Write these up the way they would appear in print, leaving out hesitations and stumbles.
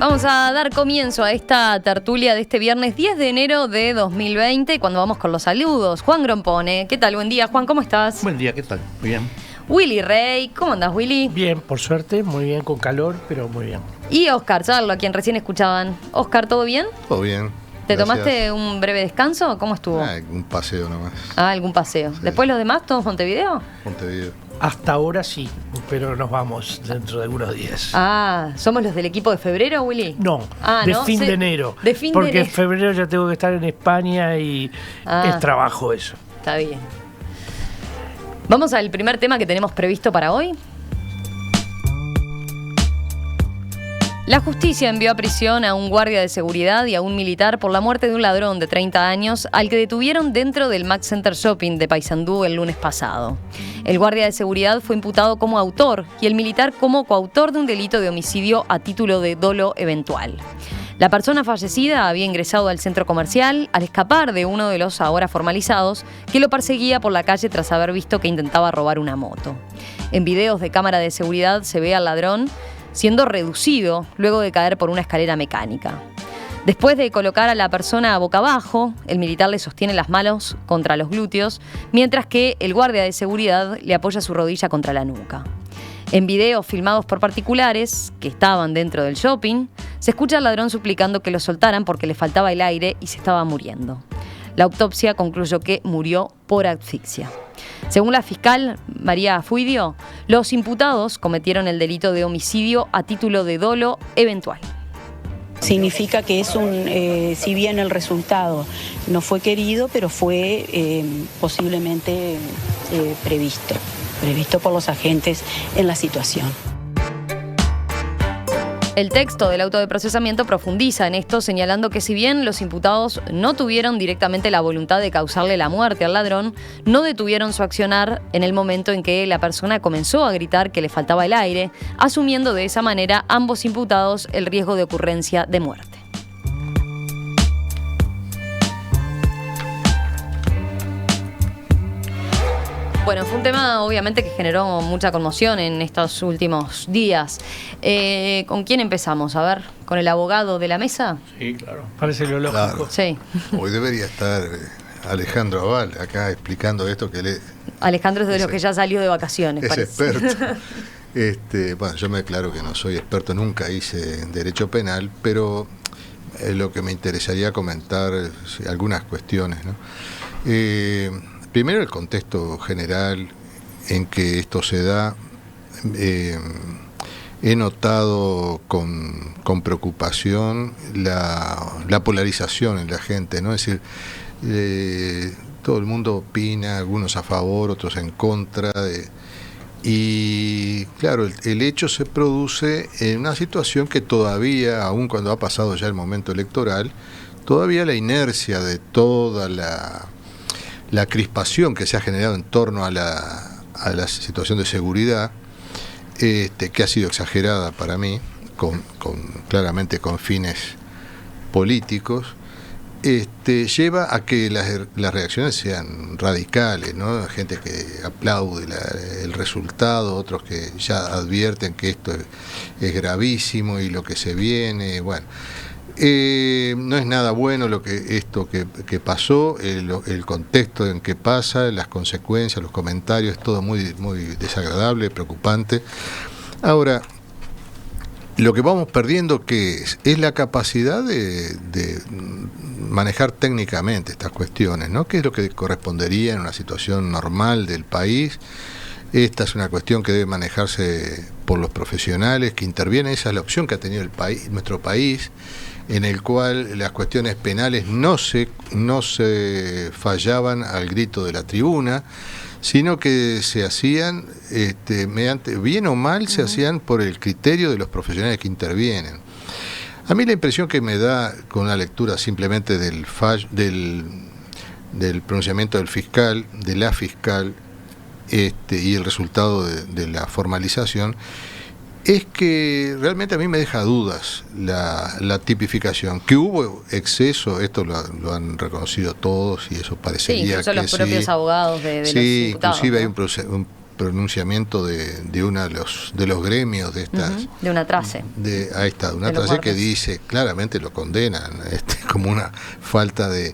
Vamos a dar comienzo a esta tertulia de este viernes 10 de enero de 2020, cuando vamos con los saludos. Juan Grompone, ¿qué tal? Buen día, Juan, ¿cómo estás? Buen día, ¿qué tal? Muy bien. Willy Rey, ¿cómo andás, Willy? Bien, por suerte, muy bien, con calor, pero muy bien. Y Oscar Charlo, a quien recién escuchaban. Oscar, ¿todo bien? Todo bien. ¿Te Gracias. tomaste un breve descanso? ¿Cómo estuvo? Un paseo nomás. Algún paseo. Sí. ¿Después los demás, todos Montevideo? Montevideo. Hasta ahora sí, pero nos vamos dentro de algunos días. ¿Somos los del equipo de febrero, Willy? No, ¿no? fin de enero. De fin porque de enero. en febrero ya tengo que estar en España y es trabajo eso. Está bien. Vamos al primer tema que tenemos previsto para hoy. La justicia envió a prisión a un guardia de seguridad y a un militar por la muerte de un ladrón de 30 años al que detuvieron dentro del Max Center Shopping de Paysandú el lunes pasado. El guardia de seguridad fue imputado como autor y el militar como coautor de un delito de homicidio a título de dolo eventual. La persona fallecida había ingresado al centro comercial al escapar de uno de los ahora formalizados que lo perseguía por la calle tras haber visto que intentaba robar una moto. En videos de cámara de seguridad se ve al ladrón siendo reducido luego de caer por una escalera mecánica. Después de colocar a la persona boca abajo, el militar le sostiene las manos contra los glúteos, mientras que el guardia de seguridad le apoya su rodilla contra la nuca. En videos filmados por particulares que estaban dentro del shopping, se escucha al ladrón suplicando que lo soltaran porque le faltaba el aire y se estaba muriendo. La autopsia concluyó que murió por asfixia. Según la fiscal María Fuidio, los imputados cometieron el delito de homicidio a título de dolo eventual. Significa que es si bien el resultado no fue querido, pero fue posiblemente previsto por los agentes en la situación. El texto del auto de procesamiento profundiza en esto, señalando que si bien los imputados no tuvieron directamente la voluntad de causarle la muerte al ladrón, no detuvieron su accionar en el momento en que la persona comenzó a gritar que le faltaba el aire, asumiendo de esa manera ambos imputados el riesgo de ocurrencia de muerte. Bueno, fue un tema obviamente que generó mucha conmoción en estos últimos días. ¿Con quién empezamos? A ver, ¿con el abogado de la mesa? Sí, claro. Parece lo lógico. Claro. Sí. Hoy debería estar Alejandro Aval acá explicando esto que él Alejandro es de los que ya salió de vacaciones, es parece. experto. Bueno, yo me declaro que no soy experto, nunca hice derecho penal, pero lo que me interesaría comentar algunas cuestiones, ¿no? Primero, el contexto general en que esto se da. He notado con preocupación la polarización en la gente, ¿no? Es decir, todo el mundo opina, algunos a favor, otros en contra. Y claro, el hecho se produce en una situación que todavía, aun cuando ha pasado ya el momento electoral, todavía la inercia de toda la crispación que se ha generado en torno a la situación de seguridad, que ha sido exagerada para mí, claramente con fines políticos, lleva a que las reacciones sean radicales, ¿no? Gente que aplaude el resultado, otros que ya advierten que esto es gravísimo y lo que se viene, bueno. No es nada bueno esto que pasó, el contexto en que pasa, las consecuencias, los comentarios, todo muy, muy desagradable, preocupante. Ahora, lo que vamos perdiendo, ¿qué es la capacidad de manejar técnicamente estas cuestiones, ¿no? ¿Qué es lo que correspondería en una situación normal del país? Esta es una cuestión que debe manejarse por los profesionales que intervienen. Esa es la opción que ha tenido nuestro país, en el cual las cuestiones penales no se fallaban al grito de la tribuna, sino que se hacían, mediante bien o mal, se hacían por el criterio de los profesionales que intervienen. A mí la impresión que me da con la lectura simplemente del pronunciamiento del fiscal, de la fiscal, y el resultado de la formalización, es que realmente a mí me deja dudas la tipificación. Que hubo exceso, esto lo han reconocido todos y eso parecería incluso que los propios abogados de los imputados, inclusive ¿no? hay un pronunciamiento de uno de los gremios de estas... De una trace. Ahí está, de una trace que dice, claramente lo condenan, como una falta de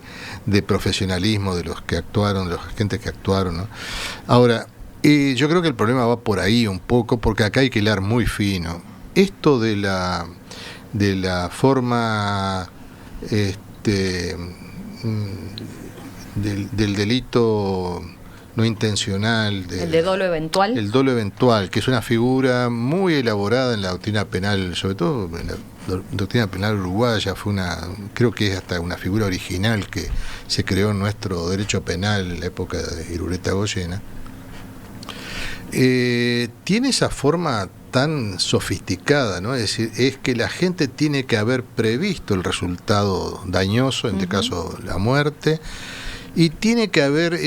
profesionalismo de los que actuaron, de los agentes que actuaron, ¿no? Ahora, yo creo que el problema va por ahí un poco, porque acá hay que hilar muy fino. Esto de la forma del delito no intencional, el de dolo eventual. El dolo eventual, que es una figura muy elaborada en la doctrina penal, sobre todo en la doctrina penal uruguaya, creo que es hasta una figura original que se creó en nuestro derecho penal en la época de Irureta Goyena. Tiene esa forma tan sofisticada, ¿no? Es decir, es que la gente tiene que haber previsto el resultado dañoso, en este caso la muerte, y tiene que haber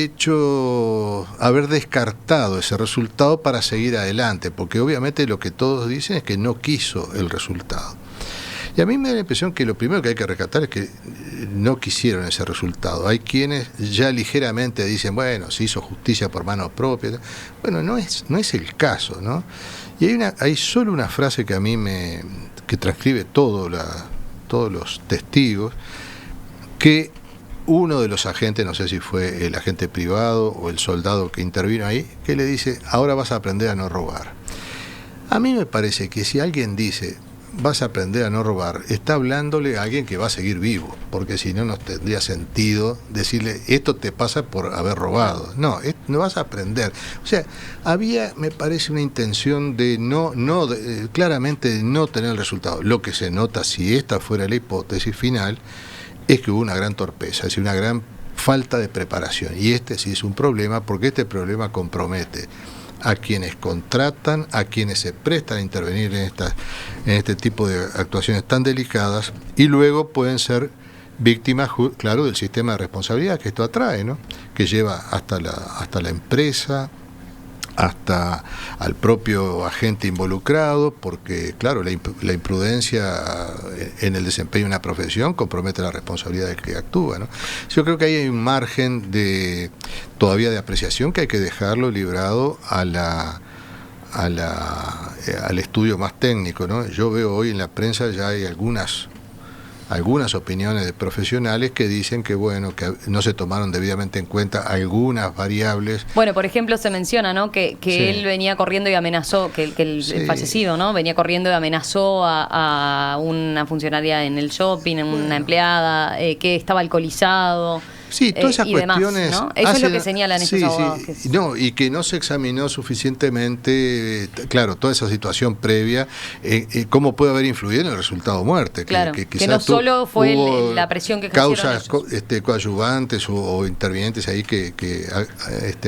descartado ese resultado para seguir adelante, porque obviamente lo que todos dicen es que no quiso el resultado. Y a mí me da la impresión que lo primero que hay que rescatar es que no quisieron ese resultado. Hay quienes ya ligeramente dicen, bueno, se hizo justicia por mano propia. Bueno, no es el caso, ¿no? Y hay solo una frase que a mí que transcribe todos los testigos, que uno de los agentes, no sé si fue el agente privado o el soldado que intervino ahí, que le dice, ahora vas a aprender a no robar. A mí me parece que si alguien dice, vas a aprender a no robar, está hablándole a alguien que va a seguir vivo, porque si no, no tendría sentido decirle, esto te pasa por haber robado. No vas a aprender. O sea, había, me parece, una intención de claramente de no tener el resultado. Lo que se nota, si esta fuera la hipótesis final, es que hubo una gran torpeza, es decir, una gran falta de preparación. Y este sí es un problema, porque este problema compromete a quienes contratan, a quienes se prestan a intervenir en este tipo de actuaciones tan delicadas, y luego pueden ser víctimas, claro, del sistema de responsabilidad que esto atrae, ¿no? Que lleva hasta la empresa, hasta al propio agente involucrado, porque claro, la imprudencia en el desempeño de una profesión compromete la responsabilidad del que actúa, ¿no? Yo creo que ahí hay un margen todavía de apreciación que hay que dejarlo librado al estudio más técnico, ¿no? Yo veo hoy en la prensa ya hay algunas opiniones de profesionales que dicen que bueno, que no se tomaron debidamente en cuenta algunas variables. Bueno, por ejemplo, se menciona, ¿no?, que sí, él venía corriendo y amenazó, que el fallecido, ¿no?, venía corriendo y amenazó a una funcionaria en el shopping, una empleada, que estaba alcoholizado. Sí, todas esas cuestiones. Demás, ¿no? Eso es lo que señalan estos abogados. Sí. No, y que no se examinó suficientemente, claro, toda esa situación previa, cómo puede haber influido en el resultado de muerte. Claro, que no solo fue la presión que causas coadyuvantes o intervinientes ahí que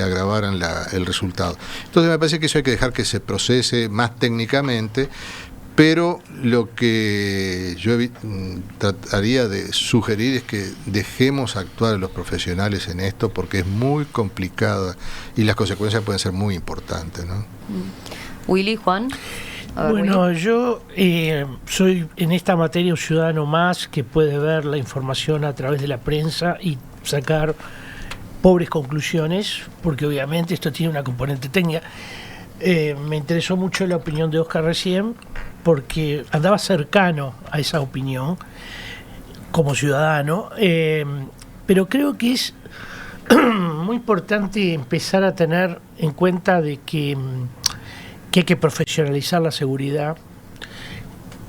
agravaran el resultado. Entonces me parece que eso hay que dejar que se procese más técnicamente. Pero lo que yo trataría de sugerir es que dejemos actuar a los profesionales en esto, porque es muy complicada y las consecuencias pueden ser muy importantes, ¿no? Willy, Juan. Bueno, Willy. Yo soy en esta materia un ciudadano más que puede ver la información a través de la prensa y sacar pobres conclusiones, porque obviamente esto tiene una componente técnica. Me interesó mucho la opinión de Oscar recién, porque andaba cercano a esa opinión como ciudadano, pero creo que es muy importante empezar a tener en cuenta de que hay que profesionalizar la seguridad.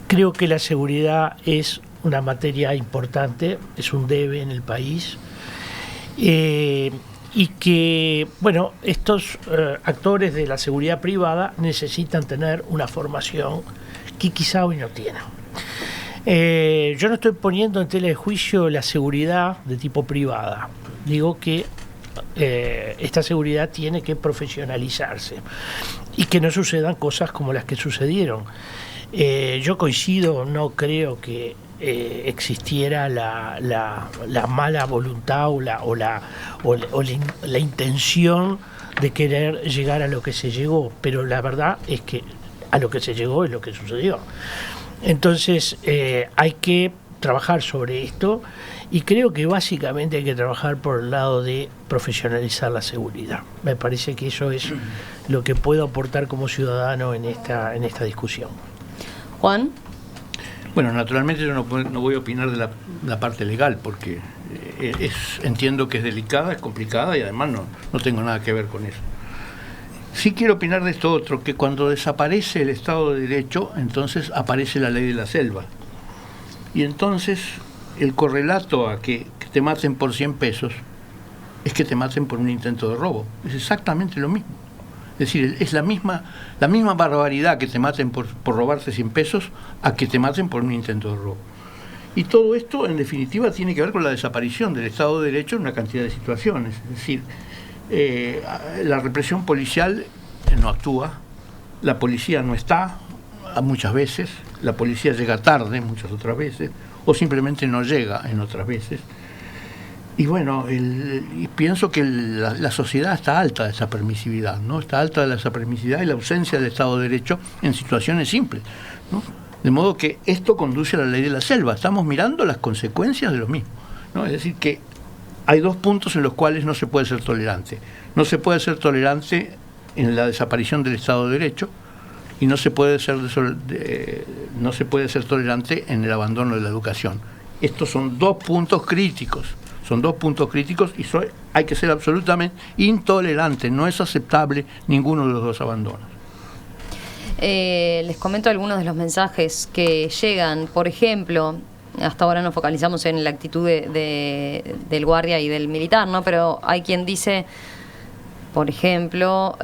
Creo que la seguridad es una materia importante, es un debe en el país, y que, bueno, estos actores de la seguridad privada necesitan tener una formación que quizá hoy no tienen. Yo no estoy poniendo en tela de juicio la seguridad de tipo privada. Digo que esta seguridad tiene que profesionalizarse y que no sucedan cosas como las que sucedieron. Yo coincido, no creo que existiera la mala voluntad o la intención de querer llegar a lo que se llegó, pero la verdad es que a lo que se llegó es lo que sucedió. Entonces hay que trabajar sobre esto Y creo que básicamente hay que trabajar por el lado de profesionalizar la seguridad. Me parece que eso es lo que puedo aportar como ciudadano en esta discusión. Juan. Bueno, naturalmente yo no voy a opinar de la parte legal, porque entiendo que es delicada, es complicada y además no tengo nada que ver con eso. Sí quiero opinar de esto otro, que cuando desaparece el Estado de Derecho, entonces aparece la ley de la selva. Y entonces el correlato a que te maten por 100 pesos es que te maten por un intento de robo. Es exactamente lo mismo. Es decir, es la misma barbaridad que te maten por robarte 100 pesos a que te maten por un intento de robo. Y todo esto, en definitiva, tiene que ver con la desaparición del Estado de Derecho en una cantidad de situaciones. Es decir, la represión policial no actúa, la policía no está muchas veces, la policía llega tarde muchas otras veces, o simplemente no llega en otras veces. Y bueno, y pienso que la sociedad está alta de esa permisividad, ¿no? Está alta de esa permisividad y la ausencia del Estado de Derecho en situaciones simples, ¿no? De modo que esto conduce a la ley de la selva. Estamos mirando las consecuencias de lo mismo, ¿no? Es decir, que hay dos puntos en los cuales no se puede ser tolerante. No se puede ser tolerante en la desaparición del Estado de Derecho y no se puede ser tolerante en el abandono de la educación. Estos son dos puntos críticos. Y hay que ser absolutamente intolerante. No es aceptable ninguno de los dos abandonos. Les comento algunos de los mensajes que llegan. Por ejemplo, hasta ahora nos focalizamos en la actitud del guardia y del militar, ¿no? Pero hay quien dice, por ejemplo,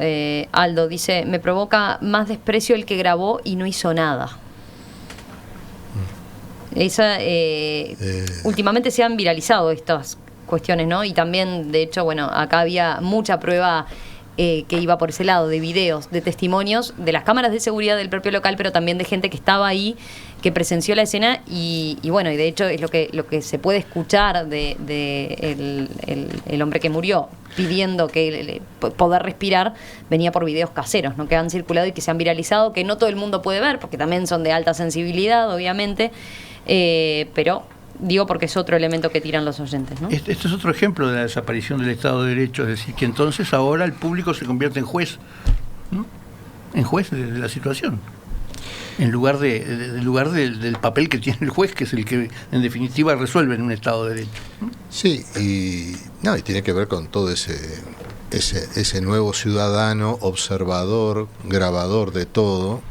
Aldo dice: me provoca más desprecio el que grabó y no hizo nada. Últimamente se han viralizado estas cuestiones, ¿no? Y también, de hecho, bueno, acá había mucha prueba que iba por ese lado, de videos, de testimonios de las cámaras de seguridad del propio local, pero también de gente que estaba ahí, que presenció la escena y bueno, y de hecho es lo que se puede escuchar de el hombre que murió pidiendo que poder respirar, venía por videos caseros, ¿no? Que han circulado y que se han viralizado, que no todo el mundo puede ver, porque también son de alta sensibilidad, obviamente, pero digo porque es otro elemento que tiran los oyentes, ¿no? Este es otro ejemplo de la desaparición del Estado de Derecho, es decir, que entonces ahora el público se convierte en juez, ¿no? En juez de la situación, en lugar del papel que tiene el juez, que es el que en definitiva resuelve en un Estado de Derecho, ¿no? Sí, y tiene que ver con todo ese nuevo ciudadano observador, grabador de todo,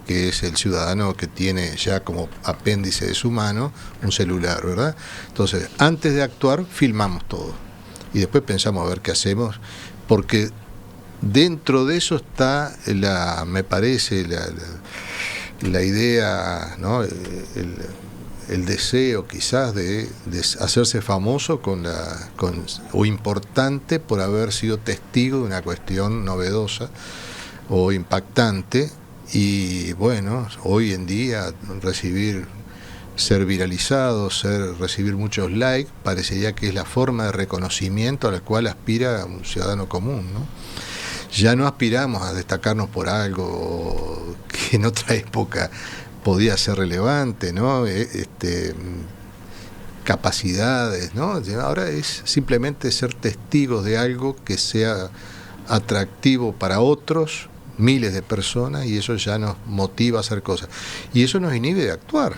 que es el ciudadano que tiene ya como apéndice de su mano un celular, ¿verdad? Entonces, antes de actuar, filmamos todo y después pensamos a ver qué hacemos, porque dentro de eso está me parece la idea, ¿no? El deseo quizás de hacerse famoso o importante por haber sido testigo de una cuestión novedosa o impactante. Y bueno, hoy en día ser viralizado, recibir muchos likes, parecería que es la forma de reconocimiento a la cual aspira un ciudadano común, ¿no? Ya no aspiramos a destacarnos por algo que en otra época podía ser relevante, ¿no? Capacidades, ¿no? Ahora es simplemente ser testigos de algo que sea atractivo para otros, miles de personas, y eso ya nos motiva a hacer cosas. Y eso nos inhibe de actuar.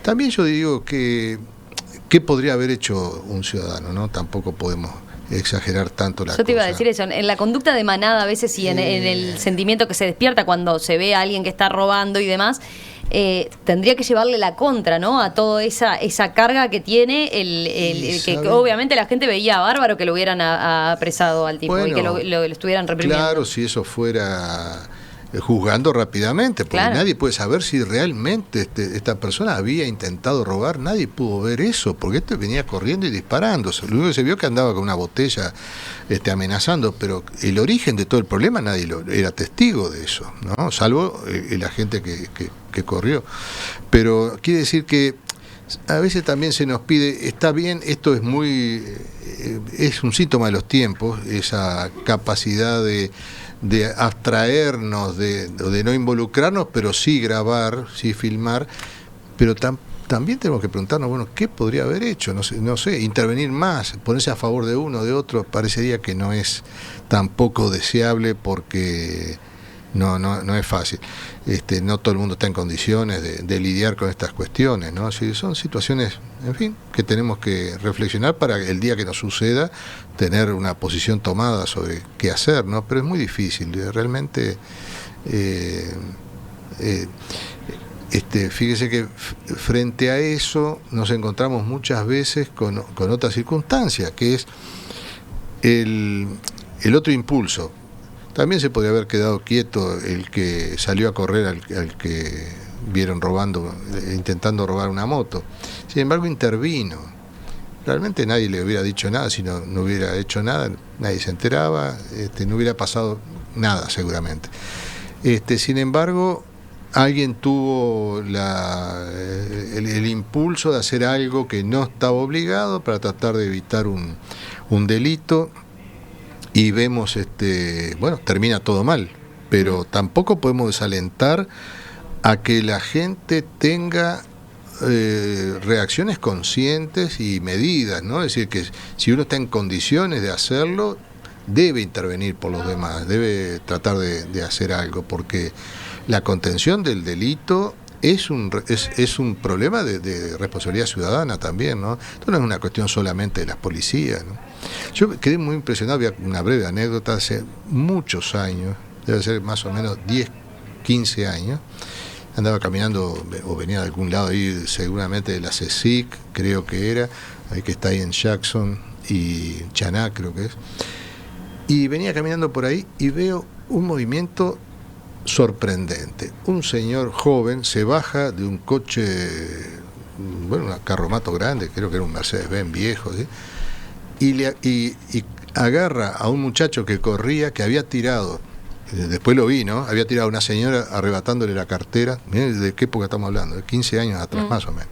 También yo digo que ¿qué podría haber hecho un ciudadano, ¿no? Tampoco podemos exagerar tanto la cosa. Yo te iba a decir eso, en la conducta de manada a veces y en el sentimiento que se despierta cuando se ve a alguien que está robando y demás, tendría que llevarle la contra, ¿no? A toda esa carga que tiene que obviamente la gente veía bárbaro que lo hubieran apresado al tipo, bueno, y que lo estuvieran reprimiendo. Claro, si eso fuera juzgando rápidamente, porque claro, nadie puede saber si realmente esta persona había intentado robar, nadie pudo ver eso, porque venía corriendo y disparando. Lo único que se vio que andaba con una botella amenazando, pero el origen de todo el problema nadie era testigo de eso, ¿no? Salvo la gente que corrió. Pero quiere decir que a veces también se nos pide, está bien, esto es un síntoma de los tiempos, esa capacidad de abstraernos, de no involucrarnos, pero sí grabar, sí filmar, pero también tenemos que preguntarnos, bueno, ¿qué podría haber hecho? No sé, intervenir más, ponerse a favor de uno, de otro, parecería que no es tampoco deseable porque no es fácil. No todo el mundo está en condiciones de lidiar con estas cuestiones, ¿no? Así, son situaciones, en fin, que tenemos que reflexionar para el día que nos suceda tener una posición tomada sobre qué hacer, ¿no? Pero es muy difícil, realmente. Fíjese que frente a eso nos encontramos muchas veces con otra circunstancia, que es el otro impulso. También se podría haber quedado quieto el que salió a correr al que vieron intentando robar una moto. Sin embargo, intervino. Realmente nadie le hubiera dicho nada, si no hubiera hecho nada, nadie se enteraba, no hubiera pasado nada seguramente. Sin embargo, alguien tuvo el impulso de hacer algo que no estaba obligado para tratar de evitar un delito. Y vemos, termina todo mal, pero tampoco podemos desalentar a que la gente tenga reacciones conscientes y medidas, ¿no? Es decir, que si uno está en condiciones de hacerlo, debe intervenir por los demás, debe tratar de hacer algo, porque la contención del delito es un problema de responsabilidad ciudadana también, ¿no? Esto no es una cuestión solamente de las policías, ¿no? Yo quedé muy impresionado, había una breve anécdota, hace muchos años, debe ser más o menos 10, 15 años, andaba caminando o venía de algún lado ahí, seguramente de la CSIC, creo que era, ahí que está ahí en Jackson y Chaná, creo que es, y venía caminando por ahí y veo un movimiento sorprendente. Un señor joven se baja de un coche, un carromato grande, creo que era un Mercedes-Benz viejo, ¿sí? Y agarra a un muchacho que corría, que había tirado, después lo vi, ¿no? Había tirado a una señora arrebatándole la cartera. Miren de qué época estamos hablando, de 15 años atrás, más o menos.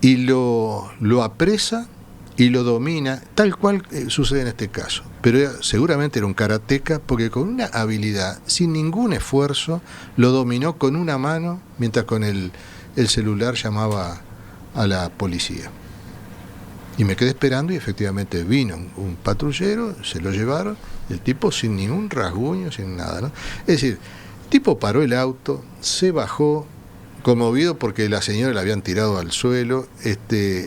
Y lo apresa y lo domina, tal cual sucede en este caso. Pero seguramente era un karateca, porque con una habilidad, sin ningún esfuerzo, lo dominó con una mano, mientras con el celular llamaba a la policía. Y me quedé esperando y efectivamente vino un patrullero, se lo llevaron, el tipo sin ningún rasguño, sin nada, ¿no? Es decir, el tipo paró el auto, se bajó, conmovido porque la señora la habían tirado al suelo,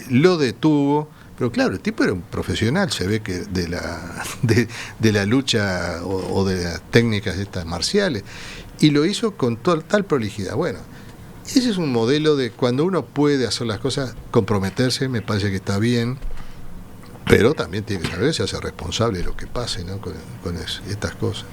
lo detuvo, pero claro, el tipo era un profesional, se ve que de la lucha o de las técnicas estas marciales, y lo hizo con tal prolijidad. Bueno, ese es un modelo de cuando uno puede hacer las cosas, comprometerse, me parece que está bien, pero también tiene que saber si hace responsable de lo que pase, ¿no? con estas cosas.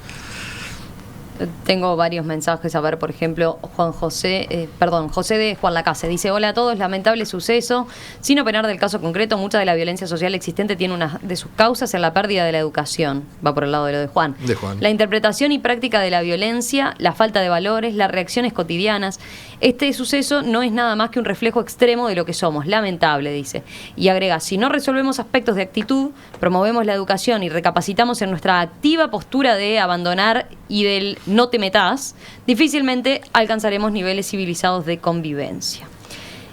Tengo varios mensajes, a ver, por ejemplo, José de Juan Lacase, dice: hola a todos, lamentable suceso, sin opinar del caso concreto, mucha de la violencia social existente tiene una de sus causas en la pérdida de la educación, va por el lado de lo de Juan. La interpretación y práctica de la violencia, la falta de valores, las reacciones cotidianas. Este suceso no es nada más que un reflejo extremo de lo que somos, lamentable, dice. Y agrega: si no resolvemos aspectos de actitud, promovemos la educación y recapacitamos en nuestra activa postura de abandonar y del no te metas, difícilmente alcanzaremos niveles civilizados de convivencia.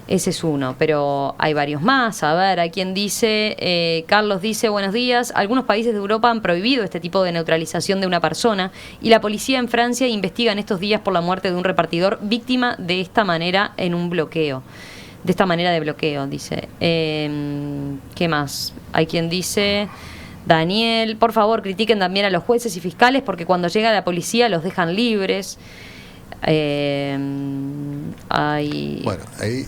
Ese es uno, pero hay varios más. A ver, hay quien dice, Carlos dice: buenos días, algunos países de Europa han prohibido este tipo de neutralización de una persona y la policía en Francia investiga en estos días por la muerte de un repartidor víctima de esta manera en un bloqueo. De esta manera de bloqueo, dice. ¿Qué más? Hay quien dice... Daniel, por favor, critiquen también a los jueces y fiscales porque cuando llega la policía los dejan libres. Bueno, ahí,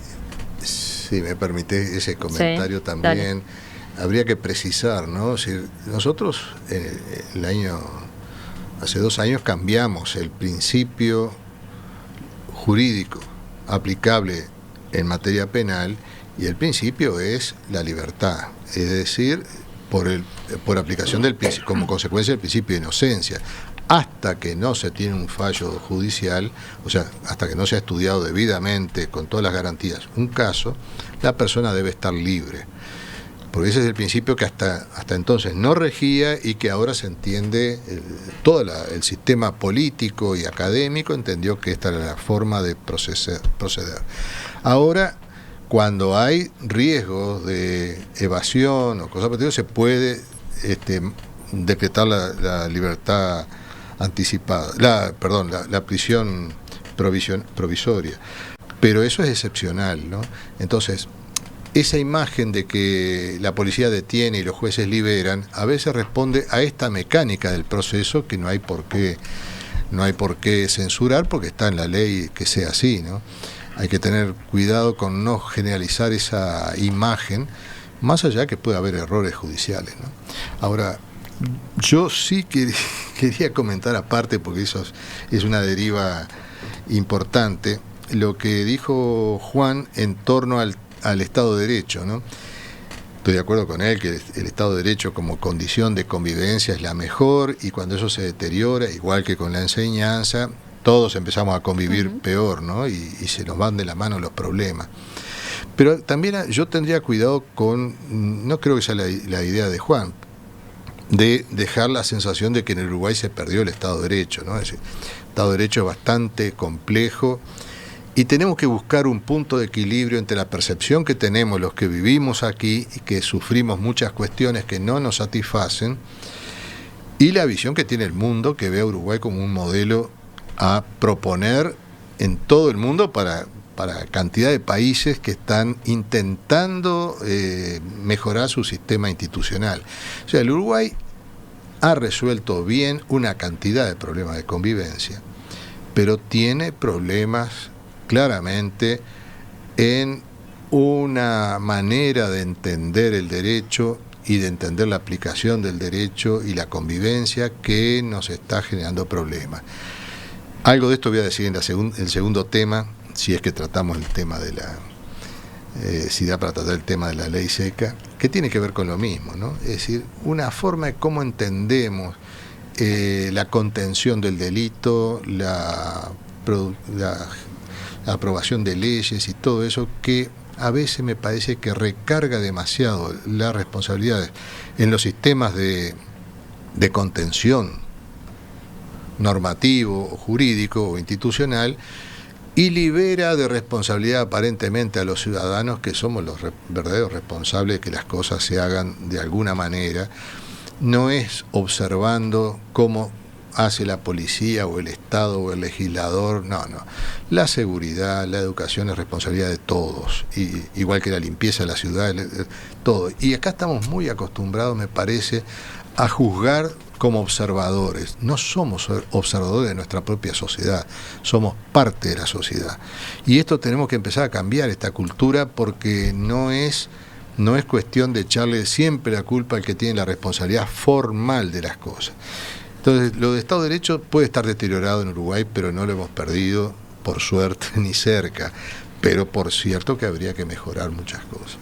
si me permite ese comentario, sí, también dale. Habría que precisar, ¿no? Si nosotros hace 2 años cambiamos el principio jurídico aplicable en materia penal y el principio es la libertad, es decir, por aplicación del principio, como consecuencia del principio de inocencia, hasta que no se tiene un fallo judicial, o sea, hasta que no se ha estudiado debidamente con todas las garantías un caso, la persona debe estar libre. porque ese es el principio que hasta entonces no regía y que ahora se entiende, todo el sistema político y académico entendió que esta era la forma de proceder. Ahora, cuando hay riesgos de evasión o cosas por el estilo, se puede decretar la libertad anticipada, la prisión provisoria, pero eso es excepcional, ¿no? Entonces, esa imagen de que la policía detiene y los jueces liberan, a veces responde a esta mecánica del proceso que no hay por qué censurar, porque está en la ley que sea así, ¿no? Hay que tener cuidado con no generalizar esa imagen, más allá que puede haber errores judiciales, ¿no? Ahora, yo sí quería comentar aparte, porque eso es una deriva importante, lo que dijo Juan en torno al Estado de Derecho, ¿no? Estoy de acuerdo con él que el Estado de Derecho como condición de convivencia es la mejor, y cuando eso se deteriora, igual que con la enseñanza, todos empezamos a convivir peor, ¿no? Y se nos van de la mano los problemas. Pero también yo tendría cuidado con, no creo que sea la idea de Juan, de dejar la sensación de que en el Uruguay se perdió el Estado de Derecho, ¿no? El Estado de Derecho es bastante complejo y tenemos que buscar un punto de equilibrio entre la percepción que tenemos los que vivimos aquí y que sufrimos muchas cuestiones que no nos satisfacen, y la visión que tiene el mundo, que ve a Uruguay como un modelo a proponer en todo el mundo para cantidad de países que están intentando mejorar su sistema institucional. O sea, el Uruguay ha resuelto bien una cantidad de problemas de convivencia, pero tiene problemas claramente en una manera de entender el derecho y de entender la aplicación del derecho y la convivencia que nos está generando problemas. Algo de esto voy a decir en el segundo tema, si es que tratamos el tema de si da para tratar el tema de la ley seca, que tiene que ver con lo mismo, ¿no? Es decir, una forma de cómo entendemos la contención del delito, la aprobación de leyes y todo eso, que a veces me parece que recarga demasiado las responsabilidades en los sistemas de contención normativo, jurídico o institucional, y libera de responsabilidad aparentemente a los ciudadanos, que somos los verdaderos responsables de que las cosas se hagan de alguna manera. No es observando cómo hace la policía o el Estado o el legislador, no. La seguridad, la educación es responsabilidad de todos, igual que la limpieza de la ciudad, todo. Y acá estamos muy acostumbrados, me parece, a juzgar como observadores. No somos observadores de nuestra propia sociedad, somos parte de la sociedad. Y esto tenemos que empezar a cambiar, esta cultura, porque no es cuestión de echarle siempre la culpa al que tiene la responsabilidad formal de las cosas. Entonces, lo de Estado de Derecho puede estar deteriorado en Uruguay, pero no lo hemos perdido, por suerte, ni cerca. Pero por cierto que habría que mejorar muchas cosas.